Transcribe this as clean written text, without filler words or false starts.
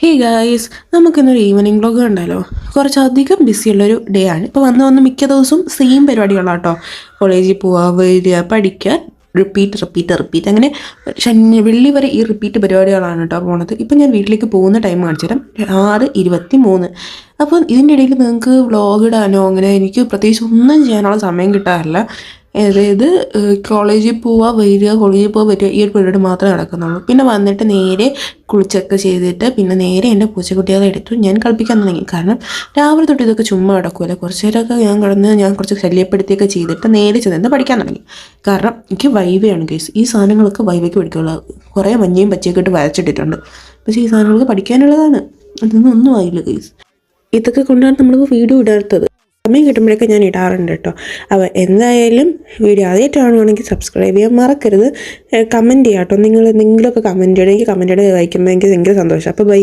Hey guys, നമുക്കിന്നൊരു evening vlog കണ്ടാലോ? കുറച്ചധികം ബിസിയുള്ളൊരു ഡേ ആണ്. ഇപ്പോൾ വന്ന് മിക്ക ദിവസവും സെയിം പരിപാടികളാണ് കേട്ടോ. കോളേജിൽ പോവുക, വരിക, പഠിക്കുക, റിപ്പീറ്റ് അങ്ങനെ വെള്ളി വരെ ഈ റിപ്പീറ്റ് പരിപാടികളാണ് കേട്ടോ പോണത്. ഇപ്പം ഞാൻ വീട്ടിലേക്ക് പോകുന്ന ടൈം കാണിച്ചു തരാം. 6:23. അപ്പം ഇതിൻ്റെ ഇടയിൽ നിങ്ങൾക്ക് വ്ളോഗ് ഇടാനോ അങ്ങനെ എനിക്ക് പ്രത്യേകിച്ച് ഒന്നും ചെയ്യാനുള്ള സമയം കിട്ടാറില്ല. അതായത് കോളേജിൽ വരിക ഈ ഒരു പരിപാടി മാത്രമേ നടക്കുന്നുള്ളൂ. പിന്നെ വന്നിട്ട് നേരെ കുളിച്ചൊക്കെ ചെയ്തിട്ട് പിന്നെ നേരെ എൻ്റെ പൂച്ചക്കുട്ടികളെ എടുത്തു ഞാൻ കളിപ്പിക്കാൻ തുടങ്ങി. കാരണം രാവിലെ തൊട്ട് ഇതൊക്കെ ചുമ്മാ കിടക്കുമല്ലോ. കുറച്ച് നേരമൊക്കെ ഞാൻ കുറച്ച് ശല്യപ്പെടുത്തിയൊക്കെ ചെയ്തിട്ട് നേരെ ചെന്ന് പഠിക്കാൻ തുടങ്ങി. കാരണം എനിക്ക് വൈവയാണ് കേസ്. ഈ സാധനങ്ങളൊക്കെ വൈവയ്ക്ക് പഠിക്കുള്ളൂ. കുറേ മഞ്ഞയും പച്ചയൊക്കെ ഇട്ട് വരച്ചിട്ടിട്ടുണ്ട്. പക്ഷേ ഈ സാധനങ്ങൾക്ക് പഠിക്കാനുള്ളതാണ്. അതൊന്നും ഒന്നും ആയില്ല കേസ്. ഇതൊക്കെ കൊണ്ടാണ് നമ്മളിപ്പോൾ വീഡിയോ ഇടാത്തത്. സമയം കിട്ടുമ്പോഴൊക്കെ ഞാൻ ഇടാറുണ്ട് കേട്ടോ. അപ്പോൾ എന്തായാലും വീഡിയോ ആദ്യമായിട്ടാണെങ്കിൽ സബ്സ്ക്രൈബ് ചെയ്യാൻ മറക്കരുത്. കമൻറ്റ് ചെയ്യാം കേട്ടോ. നിങ്ങൾ എന്തെങ്കിലുമൊക്കെ കമൻറ്റ് ചെയ്യണം. എനിക്ക് കമൻറ്റ് ചെയ്ത് വായിക്കുമ്പോൾ എനിക്ക് ഭയങ്കര സന്തോഷം. അപ്പോൾ ബൈ.